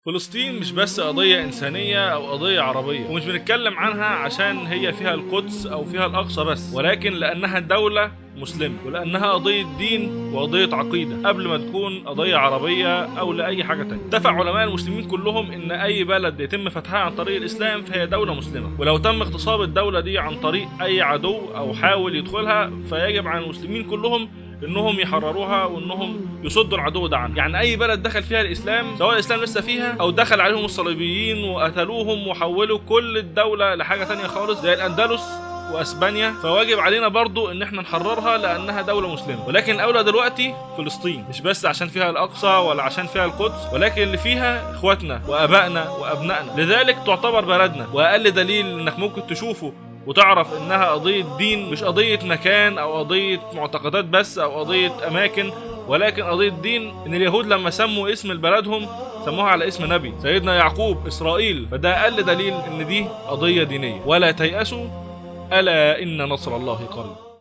فلسطين مش بس قضية إنسانية أو قضية عربية، ومش بنتكلم عنها عشان هي فيها القدس أو فيها الأقصى بس، ولكن لأنها دولة مسلمة، ولأنها قضية دين وقضية عقيدة قبل ما تكون قضية عربية أو لأي حاجة تانية. اتفق علماء المسلمين كلهم إن أي بلد يتم فتحها عن طريق الإسلام فهي دولة مسلمة، ولو تم اغتصاب الدولة دي عن طريق أي عدو أو حاول يدخلها فيجب على المسلمين كلهم انهم يحرروها وانهم يصدوا العدو ده عنها. يعني اي بلد دخل فيها الاسلام، سواء الاسلام لسه فيها او دخل عليهم الصليبيين وقتلوهم وحولوا كل الدوله لحاجه تانية خالص زي الاندلس واسبانيا، فواجب علينا برضو ان احنا نحررها لانها دوله مسلمه. ولكن الاولى دلوقتي فلسطين، مش بس عشان فيها الاقصى ولا عشان فيها القدس، ولكن اللي فيها اخواتنا وابائنا وابنائنا، لذلك تعتبر بلدنا. واقل دليل انك ممكن تشوفه وتعرف انها قضية دين، مش قضية مكان او قضية معتقدات بس او قضية اماكن، ولكن قضية دين. ان اليهود لما سموا اسم بلدهم سموها على اسم نبي سيدنا يعقوب اسرائيل، فده اقل دليل ان دي قضية دينية. ولا تيأسوا، الا ان نصر الله قريب.